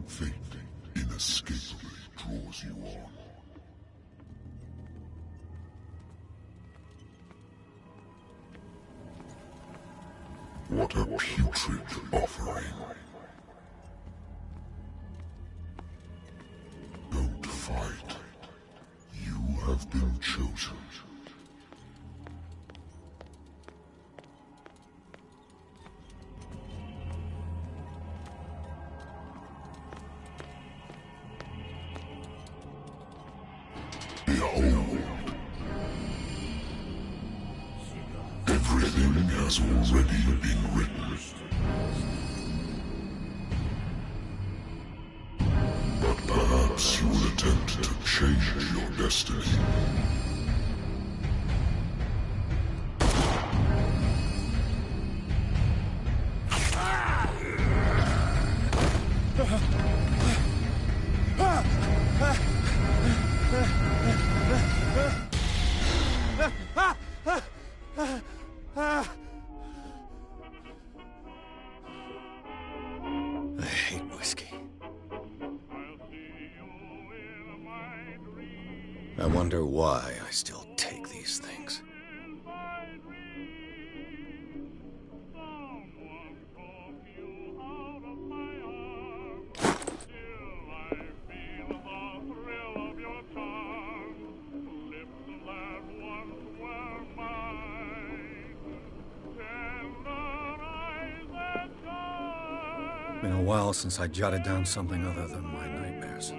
Fate inescapably draws you on. What a putrid offering. Don't fight. You have been chosen. Behold. Everything has already been written. But perhaps you will attempt to change your destiny. I hate whiskey. I wonder why I still take these things. Been a while since I jotted down something other than my nightmares.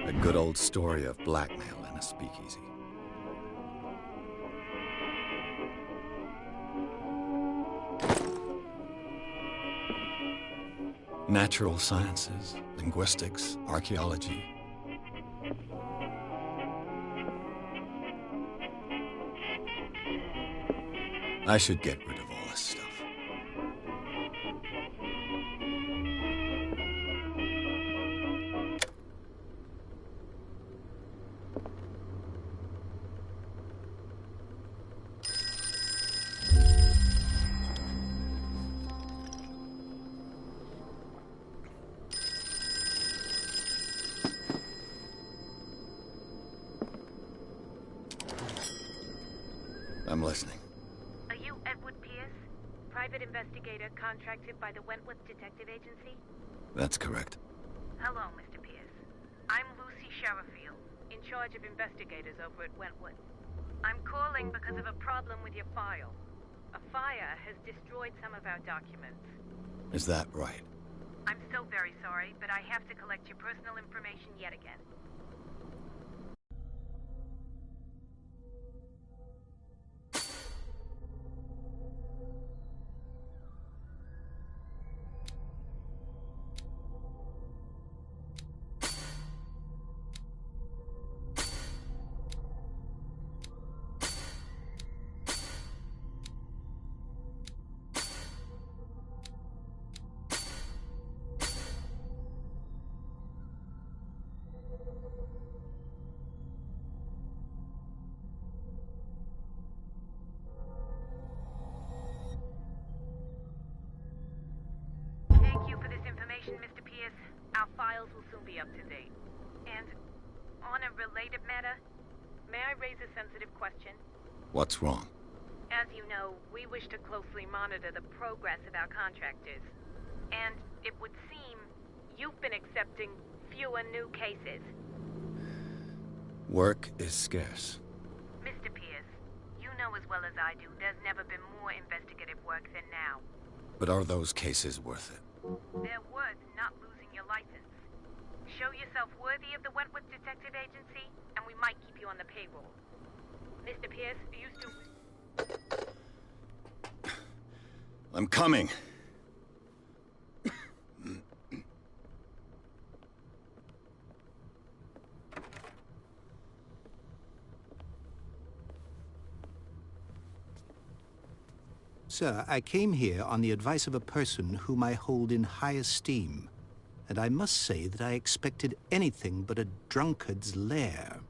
A good old story of blackmail in a speakeasy. Natural sciences, linguistics, archaeology. I should get rid of all this stuff. I'm listening. Are you Edward Pierce, private investigator contracted by the Wentworth Detective Agency? That's correct. Hello, Mr. Pierce. I'm Lucy Sherifield, in charge of investigators over at Wentworth. I'm calling because of a problem with your file. A fire has destroyed some of our documents. Is that right? I'm so very sorry, but I have to collect your personal information yet again. Thank you for this information, Mr. Pierce. Our files will soon be up to date. And on a related matter, may I raise a sensitive question? What's wrong? As you know, we wish to closely monitor the progress of our contractors. And it would seem you've been accepting fewer new cases. Work is scarce. Mr. Pierce, you know as well as I do, there's never been more investigative work than now. But are those cases worth it? They're worth not losing your license. Show yourself worthy of the Wentworth Detective Agency, and we might keep you on the payroll. Mr. Pierce, are you still... I'm coming. Sir, I came here on the advice of a person whom I hold in high esteem, and I must say that I expected anything but a drunkard's lair.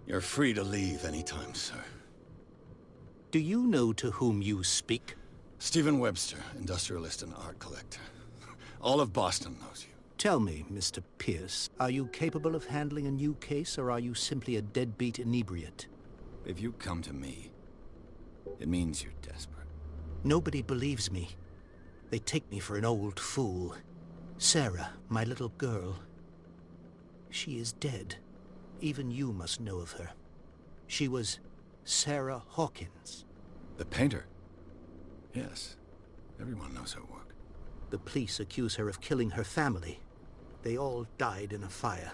You're free to leave anytime, sir. Do you know to whom you speak? Stephen Webster, industrialist and art collector. All of Boston knows you. Tell me, Mr. Pierce, are you capable of handling a new case, or are you simply a deadbeat inebriate? If you come to me, it means you're desperate. Nobody believes me. They take me for an old fool. Sarah, my little girl, she is dead. Even you must know of her. She was Sarah Hawkins. The painter? Yes. Everyone knows her work. The police accuse her of killing her family. They all died in a fire.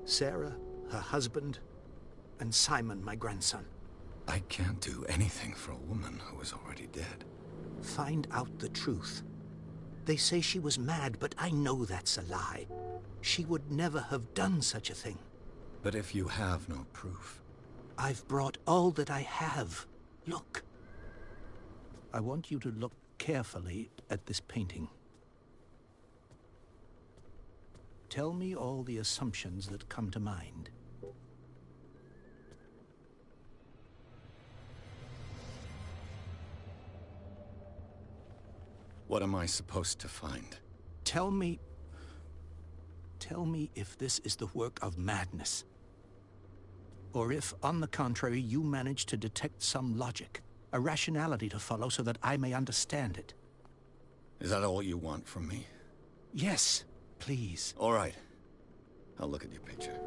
Sarah, her husband, and Simon, my grandson. I can't do anything for a woman who is already dead. Find out the truth. They say she was mad, but I know that's a lie. She would never have done such a thing. But if you have no proof... I've brought all that I have. Look. I want you to look carefully at this painting. Tell me all the assumptions that come to mind. What am I supposed to find? Tell me if this is the work of madness. Or if, on the contrary, you manage to detect some logic, a rationality to follow so that I may understand it. Is that all you want from me? Yes, please. All right. I'll look at your picture.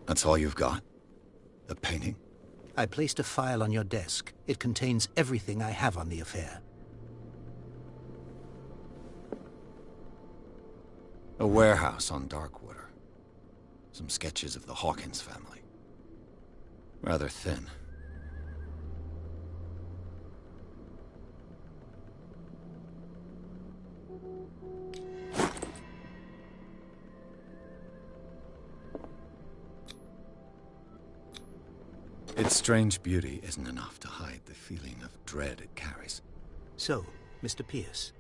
That's all you've got? The painting? I placed a file on your desk. It contains everything I have on the affair. A warehouse on Darkwater. Some sketches of the Hawkins family. Rather thin. Its strange beauty isn't enough to hide the feeling of dread it carries. So, Mr. Pierce,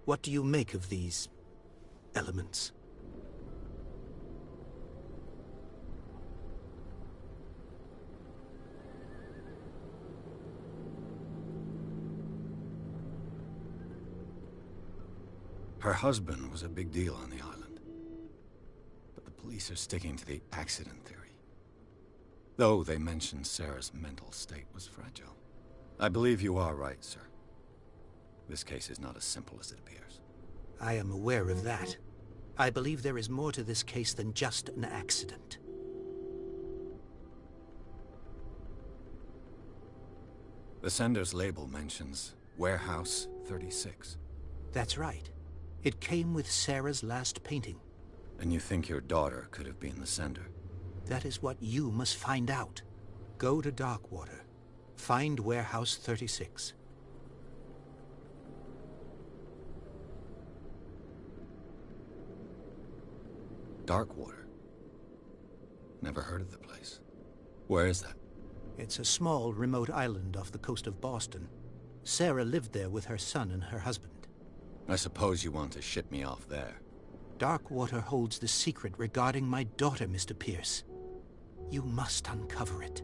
what do you make of these elements? Her husband was a big deal on the island. But the police are sticking to the accident theory. Though they mentioned Sarah's mental state was fragile. I believe you are right, sir. This case is not as simple as it appears. I am aware of that. I believe there is more to this case than just an accident. The sender's label mentions Warehouse 36. That's right. It came with Sarah's last painting. And you think your daughter could have been the sender? That is what you must find out. Go to Darkwater. Find Warehouse 36. Darkwater? Never heard of the place. Where is that? It's a small, remote island off the coast of Boston. Sarah lived there with her son and her husband. I suppose you want to ship me off there. Darkwater holds the secret regarding my daughter, Mr. Pierce. You must uncover it.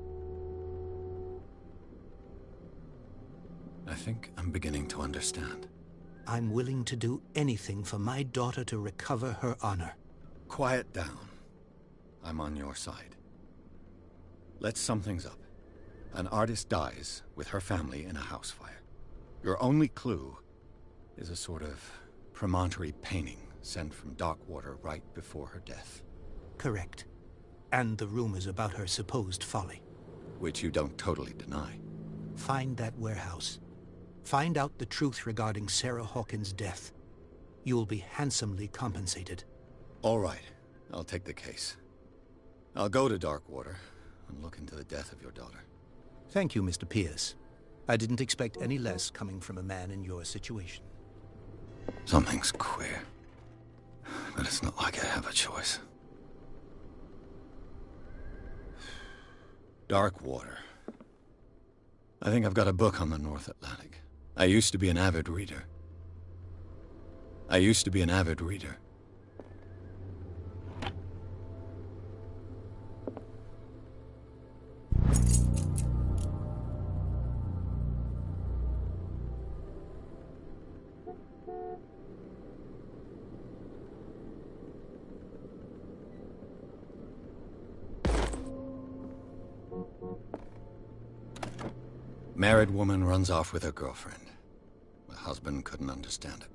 I think I'm beginning to understand. I'm willing to do anything for my daughter to recover her honor. Quiet down. I'm on your side. Let's sum things up. An artist dies with her family in a house fire. Your only clue is a sort of promontory painting sent from Darkwater right before her death. Correct. And the rumors about her supposed folly. Which you don't totally deny. Find that warehouse. Find out the truth regarding Sarah Hawkins' death. You'll be handsomely compensated. All right. I'll take the case. I'll go to Darkwater and look into the death of your daughter. Thank you, Mr. Pierce. I didn't expect any less coming from a man in your situation. Something's queer. But it's not like I have a choice. Dark water. I think I've got a book on the North Atlantic. I used to be an avid reader. Married woman runs off with her girlfriend. The husband couldn't understand it.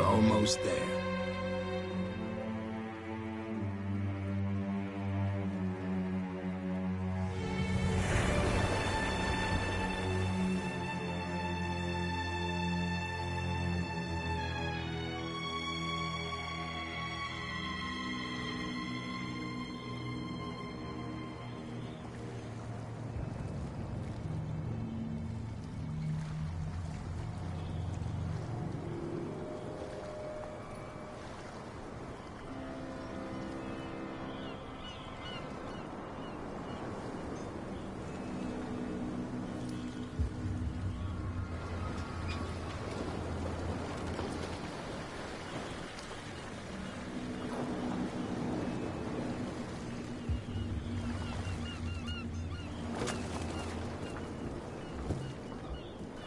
Almost there.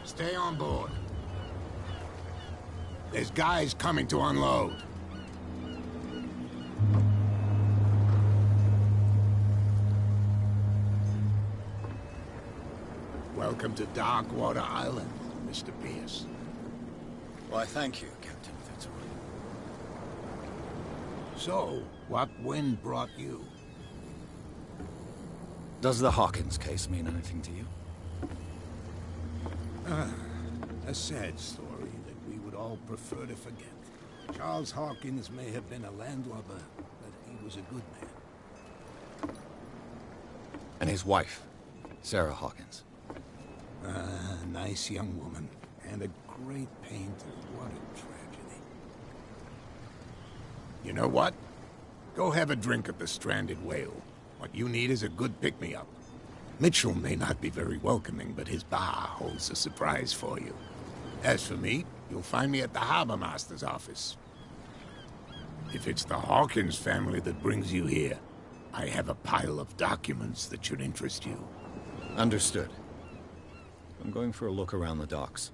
Stay on board. There's guys coming to unload. Welcome to Darkwater Island, Mr. Pierce. Why, thank you, Captain. So, what wind brought you? Does the Hawkins case mean anything to you? A sad story that we would all prefer to forget. Charles Hawkins may have been a landlubber, but he was a good man. And his wife, Sarah Hawkins. A nice young woman, and a great painter. What a tragedy. You know what? Go have a drink at the Stranded Whale. What you need is a good pick-me-up. Mitchell may not be very welcoming, but his bar holds a surprise for you. As for me, you'll find me at the Harbor Master's office. If it's the Hawkins family that brings you here, I have a pile of documents that should interest you. Understood. I'm going for a look around the docks.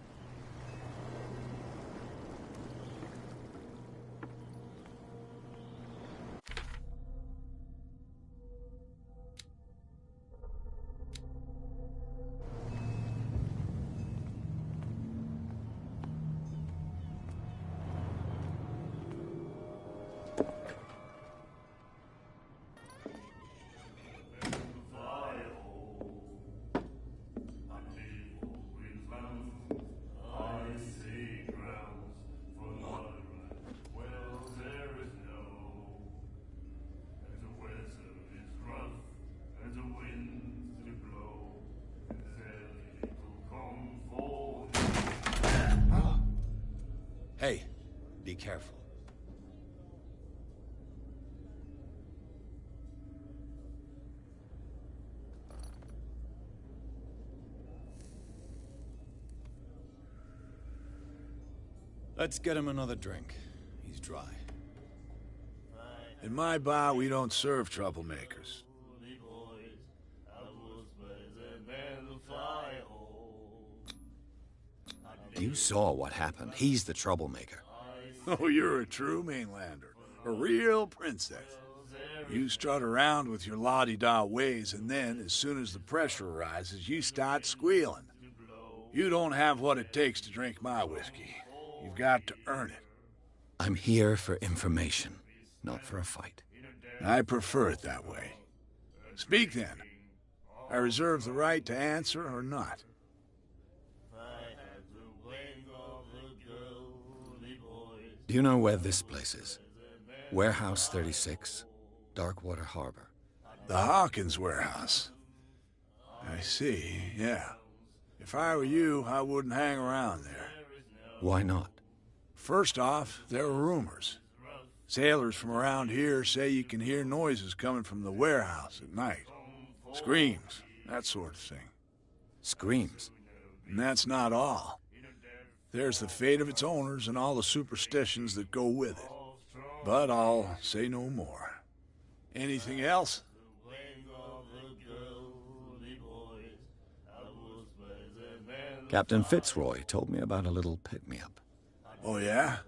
Hey, be careful. Let's get him another drink. He's dry. In my bar, we don't serve troublemakers. You saw what happened. He's the troublemaker. Oh, you're a true mainlander. A real princess. You strut around with your la-di-da ways, and then, as soon as the pressure arises, you start squealing. You don't have what it takes to drink my whiskey. You've got to earn it. I'm here for information, not for a fight. I prefer it that way. Speak then. I reserve the right to answer or not. Do you know where this place is? Warehouse 36, Darkwater Harbor. The Hawkins warehouse. I see, yeah. If I were you, I wouldn't hang around there. Why not? First off, there are rumors. Sailors from around here say you can hear noises coming from the warehouse at night. Screams, that sort of thing. Screams? And that's not all. There's the fate of its owners and all the superstitions that go with it. But I'll say no more. Anything else? Captain Fitzroy told me about a little pick-me-up. Oh, yeah?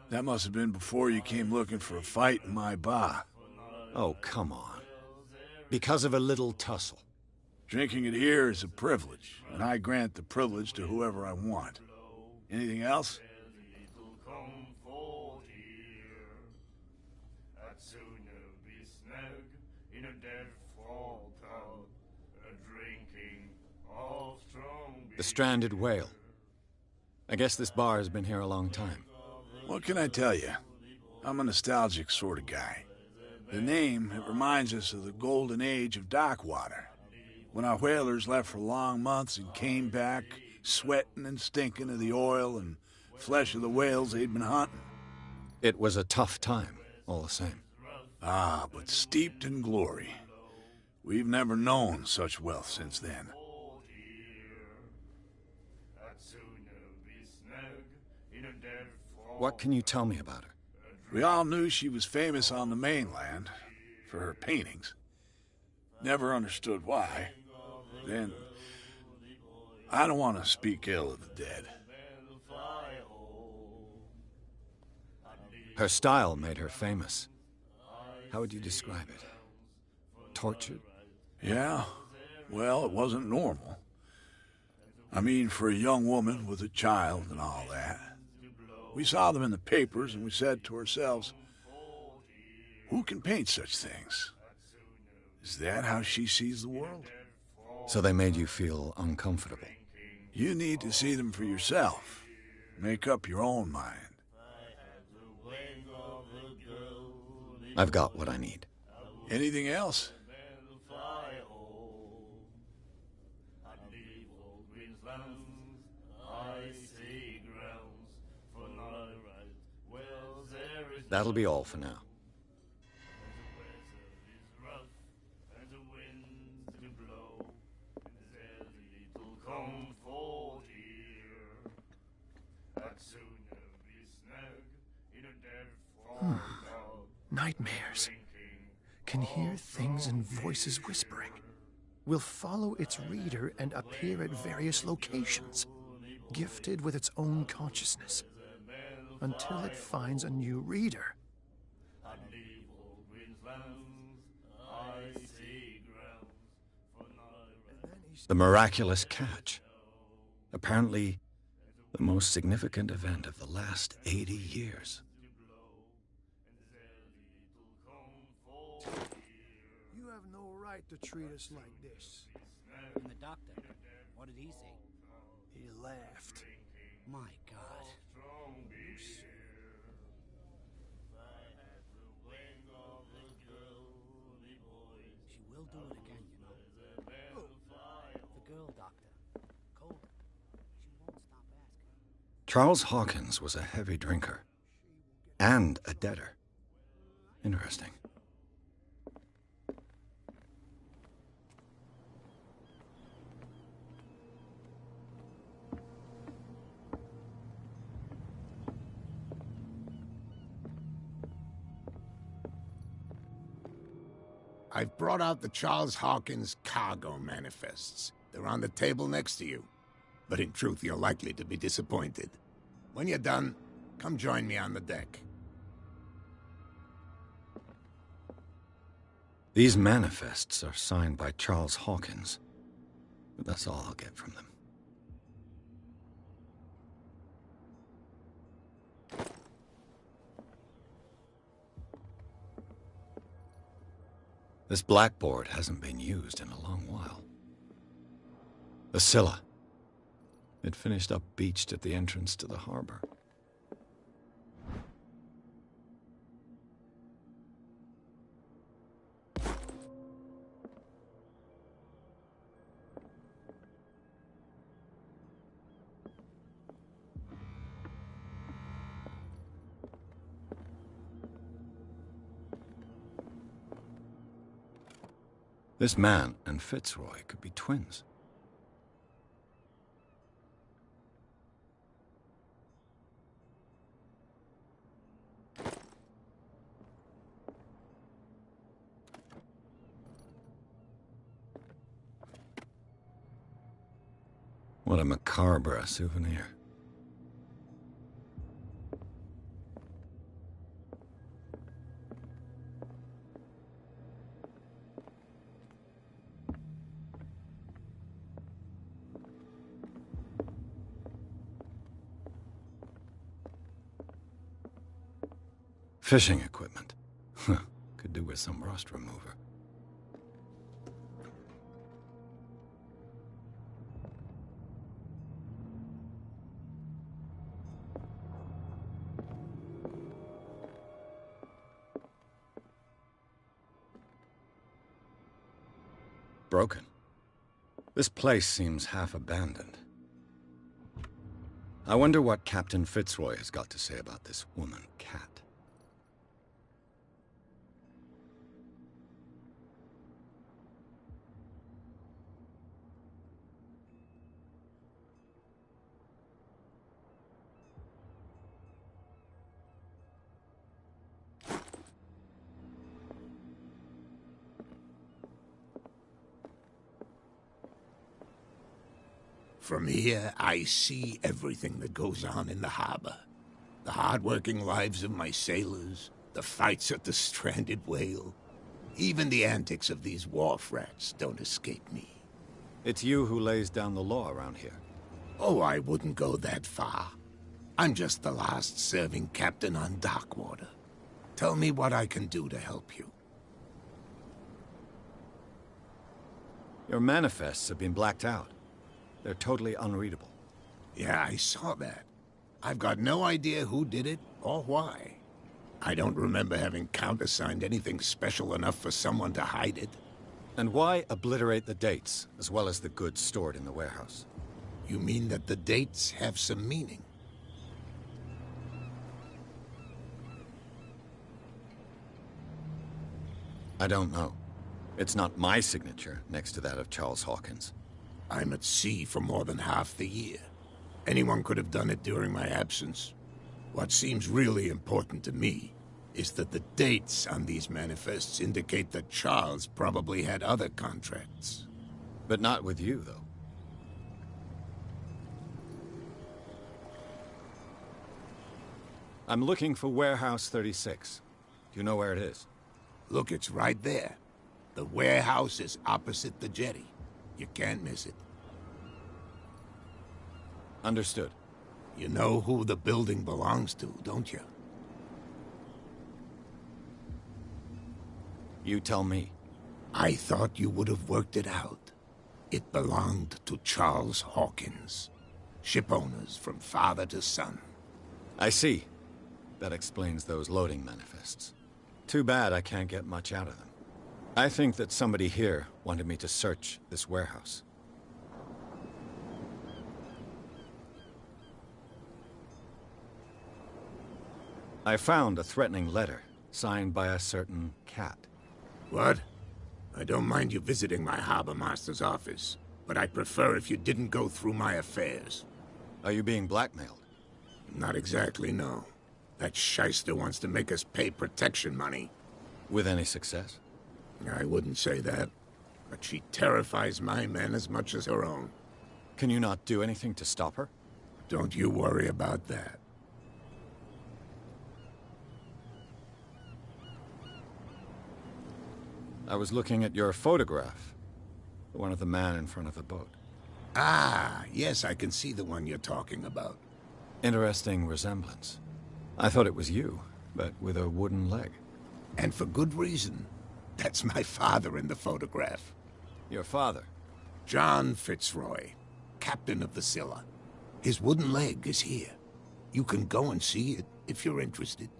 That must have been before you came looking for a fight in my bar. Oh, come on. Because of a little tussle. Drinking it here is a privilege, and I grant the privilege to whoever I want. Anything else? The Stranded Whale. I guess this bar has been here a long time. What can I tell you? I'm a nostalgic sort of guy. The name, it reminds us of the golden age of dockwater, when our whalers left for long months and came back sweating and stinking of the oil and flesh of the whales they'd been hunting. It was a tough time, all the same. Ah, but steeped in glory. We've never known such wealth since then. What can you tell me about her? We all knew she was famous on the mainland for her paintings. Never understood why. Then, I don't want to speak ill of the dead. Her style made her famous. How would you describe it? Tortured? Yeah, well, it wasn't normal. I mean, for a young woman with a child and all that. We saw them in the papers and we said to ourselves, Who can paint such things? Is that how she sees the world? So they made you feel uncomfortable. You need to see them for yourself. Make up your own mind. I've got what I need. Anything else? That'll be all for now. Nightmares. Can hear things and voices whispering. Will follow its reader and appear at various locations, gifted with its own consciousness, until it finds a new reader. The miraculous catch. Apparently, the most significant event of the last 80 years. You have no right to treat us like this. And the doctor, what did he say? He laughed. My God. She will do it again, you know. The girl doctor, Cole. She won't stop asking. Charles Hawkins was a heavy drinker. And a debtor. Interesting. I've brought out the Charles Hawkins cargo manifests. They're on the table next to you. But in truth, you're likely to be disappointed. When you're done, come join me on the deck. These manifests are signed by Charles Hawkins. But that's all I'll get from them. This blackboard hasn't been used in a long while. The Scylla. It finished up beached at the entrance to the harbor. This man and Fitzroy could be twins. What a macabre souvenir. Fishing equipment. Could do with some rust remover. Broken. This place seems half abandoned. I wonder what Captain Fitzroy has got to say about this woman cat. From here, I see everything that goes on in the harbor. The hard-working lives of my sailors, the fights at the stranded whale. Even the antics of these wharf rats don't escape me. It's you who lays down the law around here. Oh, I wouldn't go that far. I'm just the last serving captain on Darkwater. Tell me what I can do to help you. Your manifests have been blacked out. They're totally unreadable. Yeah, I saw that. I've got no idea who did it or why. I don't remember having countersigned anything special enough for someone to hide it. And why obliterate the dates, as well as the goods stored in the warehouse? You mean that the dates have some meaning? I don't know. It's not my signature next to that of Charles Hawkins. I'm at sea for more than half the year. Anyone could have done it during my absence. What seems really important to me is that the dates on these manifests indicate that Charles probably had other contracts. But not with you, though. I'm looking for Warehouse 36. Do you know where it is? Look, it's right there. The warehouse is opposite the jetty. You can't miss it. Understood. You know who the building belongs to, don't you? You tell me. I thought you would have worked it out. It belonged to Charles Hawkins. Ship owners from father to son. I see. That explains those loading manifests. Too bad I can't get much out of them. I think that somebody here wanted me to search this warehouse. I found a threatening letter, signed by a certain cat. What? I don't mind you visiting my harbor master's office, but I'd prefer if you didn't go through my affairs. Are you being blackmailed? Not exactly, no. That shyster wants to make us pay protection money. With any success? I wouldn't say that, but she terrifies my men as much as her own. Can you not do anything to stop her? Don't you worry about that. I was looking at your photograph. The one of the man in front of the boat. Ah, yes, I can see the one you're talking about. Interesting resemblance. I thought it was you, but with a wooden leg. And for good reason. That's my father in the photograph. Your father? John Fitzroy, captain of the Scylla. His wooden leg is here. You can go and see it if you're interested.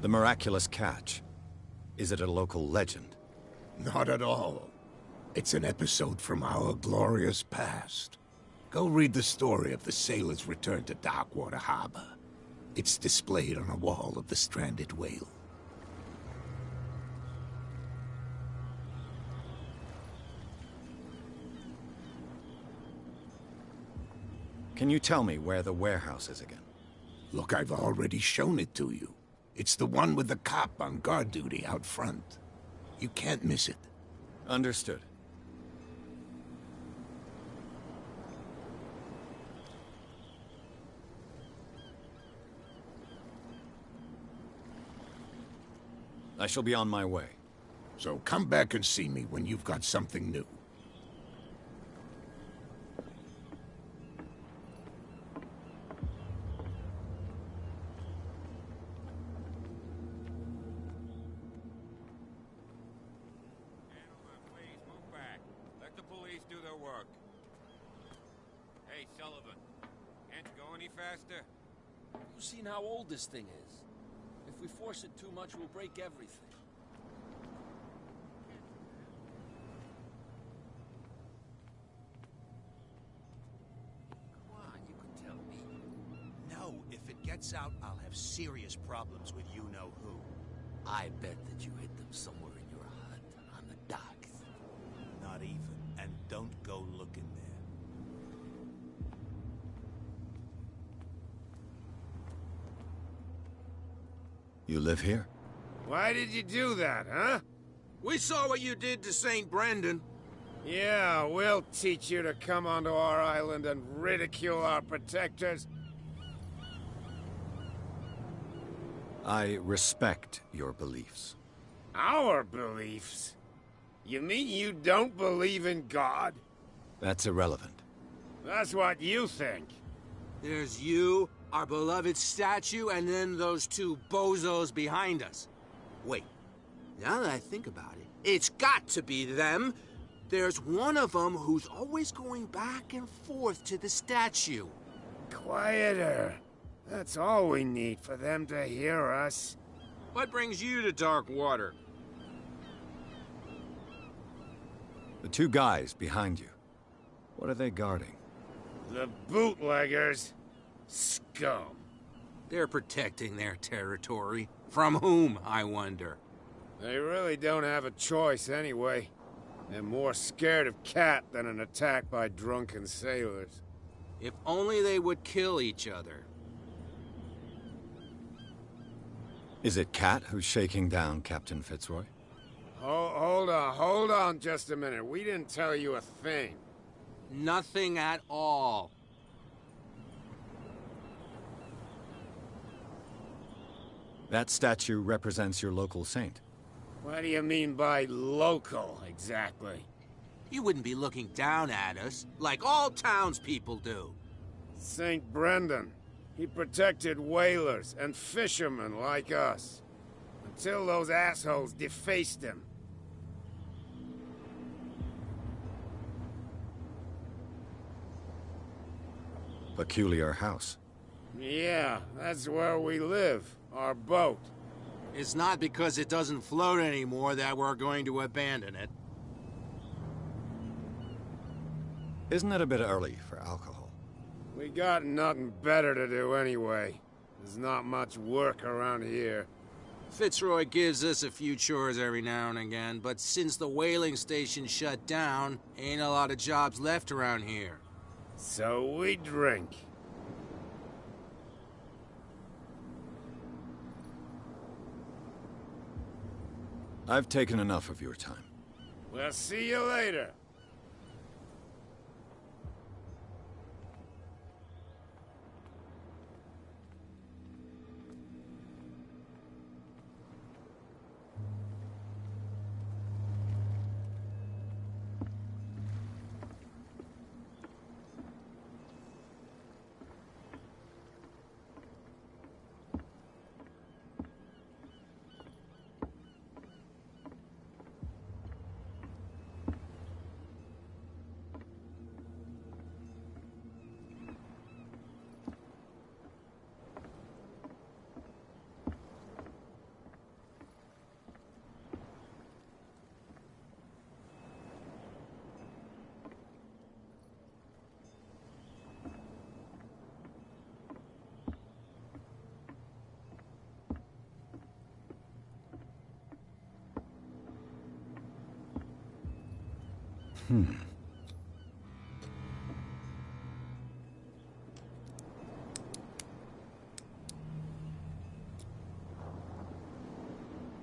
The miraculous catch. Is it a local legend? Not at all. It's an episode from our glorious past. Go read the story of the sailor's return to Darkwater Harbor. It's displayed on a wall of the stranded whale. Can you tell me where the warehouse is again? Look, I've already shown it to you. It's the one with the cop on guard duty out front. You can't miss it. Understood. I shall be on my way. So come back and see me when you've got something new. Gentlemen, please move back. Let the police do their work. Hey, Sullivan. Can't you go any faster? You've seen how old this thing is. If we force it too much, we'll break everything. Come on, you can tell me. No, if it gets out, I'll have serious problems with you-know-who. I bet that you hid them somewhere in your hut on the docks. Not even. And don't go looking there. You live here? Why did you do that, huh? We saw what you did to St. Brendan. Yeah, we'll teach you to come onto our island and ridicule our protectors. I respect your beliefs. Our beliefs? You mean you don't believe in God? That's irrelevant. That's what you think. There's you, Our beloved statue, and then those two bozos behind us. Wait, now that I think about it, it's got to be them. There's one of them who's always going back and forth to the statue. Quieter. That's all we need for them to hear us. What brings you to Darkwater? The two guys behind you. What are they guarding? The bootleggers. Scum. They're protecting their territory. From whom, I wonder? They really don't have a choice anyway. They're more scared of Cat than an attack by drunken sailors. If only they would kill each other. Is it Cat who's shaking down Captain Fitzroy? Hold on just a minute. We didn't tell you a thing. Nothing at all. That statue represents your local saint. What do you mean by local, exactly? You wouldn't be looking down at us, like all townspeople do. St. Brendan. He protected whalers and fishermen like us. Until those assholes defaced him. Peculiar house. Yeah, that's where we live. Our boat. It's not because it doesn't float anymore that we're going to abandon it. Isn't it a bit early for alcohol? We got nothing better to do anyway. There's not much work around here. Fitzroy gives us a few chores every now and again, but since the whaling station shut down, ain't a lot of jobs left around here. So we drink. I've taken enough of your time. We'll see you later.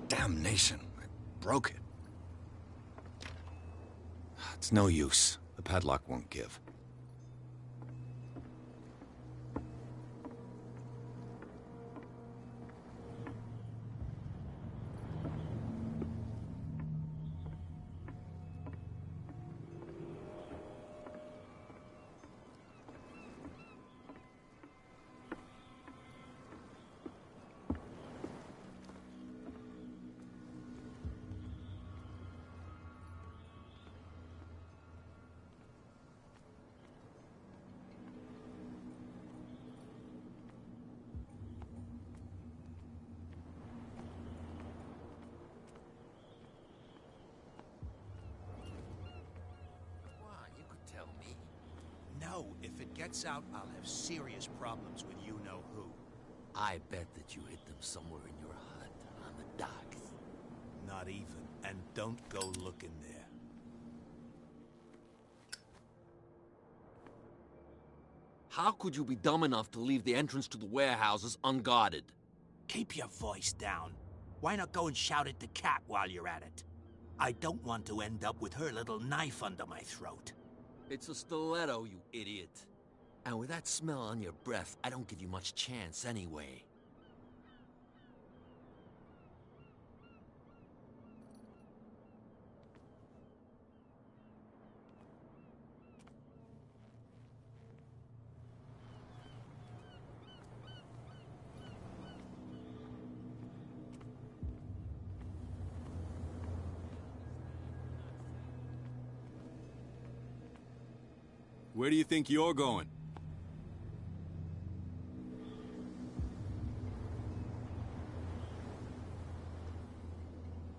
Damnation. I broke it. It's no use. The padlock won't give. No, if it gets out, I'll have serious problems with you-know-who. I bet that you hid them somewhere in your hut on the docks. Not even. And don't go looking there. How could you be dumb enough to leave the entrance to the warehouses unguarded? Keep your voice down. Why not go and shout at the cat while you're at it? I don't want to end up with her little knife under my throat. It's a stiletto, you idiot. And with that smell on your breath, I don't give you much chance anyway. Where do you think you're going?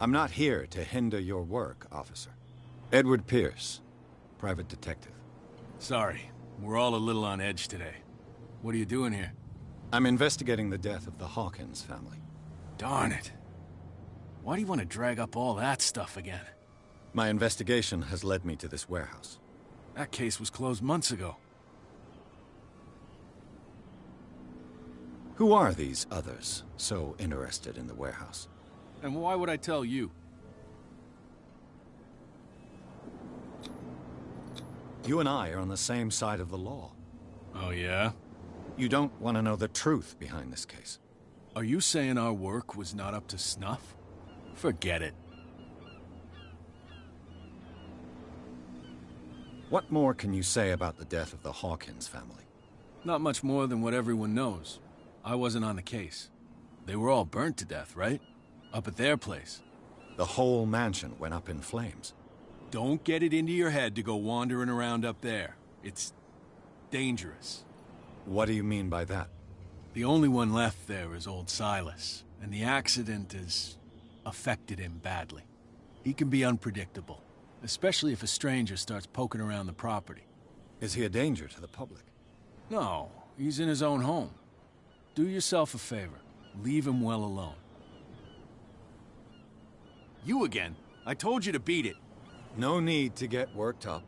I'm not here to hinder your work, officer. Edward Pierce, private detective. Sorry, we're all a little on edge today. What are you doing here? I'm investigating the death of the Hawkins family. Darn it. Why do you want to drag up all that stuff again? My investigation has led me to this warehouse. That case was closed months ago. Who are these others so interested in the warehouse? And why would I tell you? You and I are on the same side of the law. Oh, yeah? You don't want to know the truth behind this case. Are you saying our work was not up to snuff? Forget it. What more can you say about the death of the Hawkins family? Not much more than what everyone knows. I wasn't on the case. They were all burnt to death, right? Up at their place. The whole mansion went up in flames. Don't get it into your head to go wandering around up there. It's dangerous. What do you mean by that? The only one left there is old Silas, and the accident has affected him badly. He can be unpredictable, especially if a stranger starts poking around the property. Is he a danger to the public? No, he's in his own home. Do yourself a favor. Leave him well alone. You again. I told you to beat it. No need to get worked up.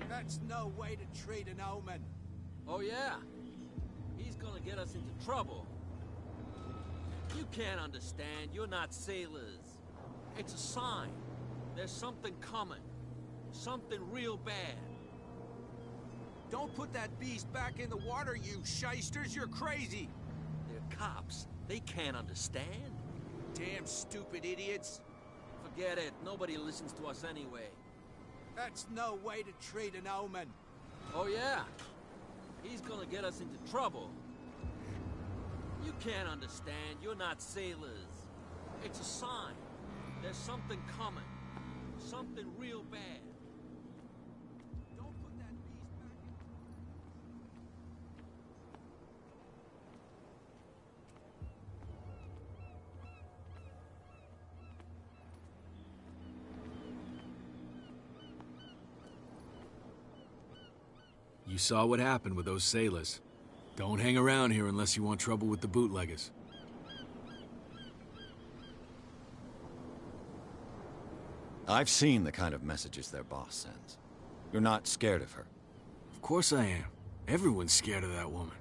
That's no way to treat an omen. Oh, yeah? He's gonna get us into trouble. You can't understand. You're not sailors. It's a sign. There's something coming. Something real bad. Don't put that beast back in the water, you shysters. You're crazy. They're cops. They can't understand. Damn stupid idiots. Forget it. Nobody listens to us anyway. That's no way to treat an omen. Oh, yeah? He's gonna get us into trouble. You can't understand. You're not sailors. It's a sign. There's something coming. Something real bad. Don't put that beast back in... You saw what happened with those sailors. Don't hang around here unless you want trouble with the bootleggers. I've seen the kind of messages their boss sends. You're not scared of her. Of course I am. Everyone's scared of that woman.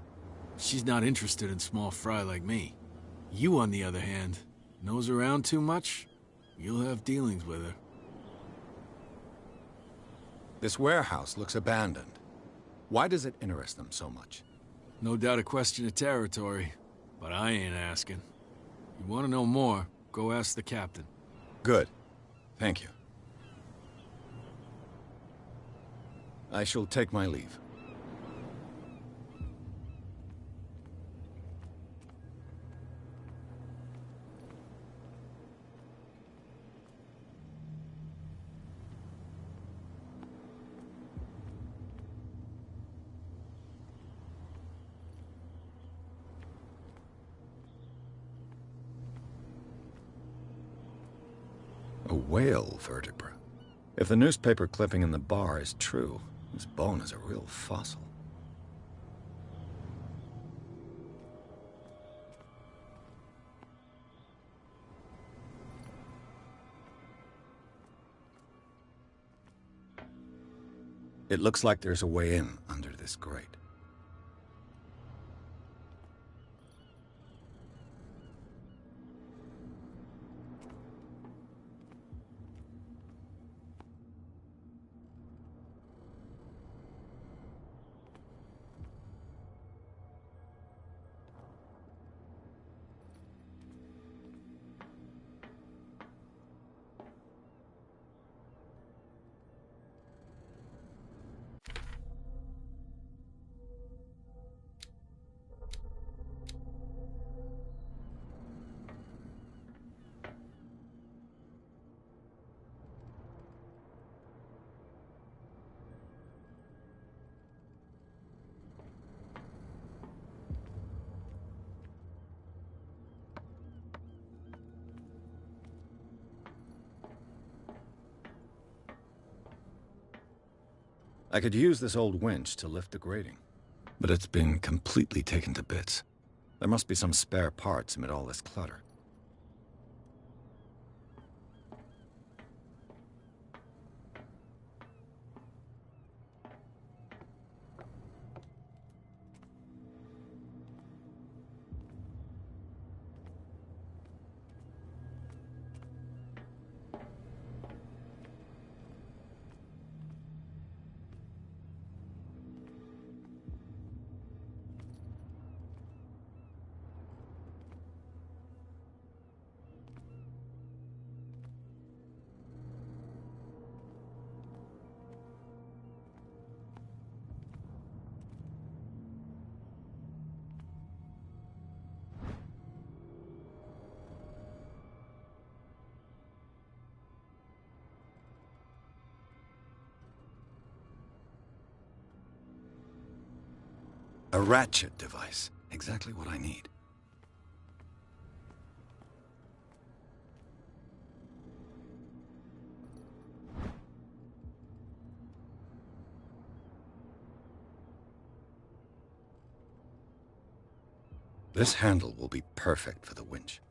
She's not interested in small fry like me. You, on the other hand, nose around too much, you'll have dealings with her. This warehouse looks abandoned. Why does it interest them so much? No doubt a question of territory, but I ain't asking. You want to know more, go ask the captain. Good. Thank you. I shall take my leave. A whale vertebra. If the newspaper clipping in the bar is true, this bone is a real fossil. It looks like there's a way in under this grate. I could use this old winch to lift the grating, but it's been completely taken to bits. There must be some spare parts amid all this clutter. A ratchet device. Exactly what I need. This handle will be perfect for the winch.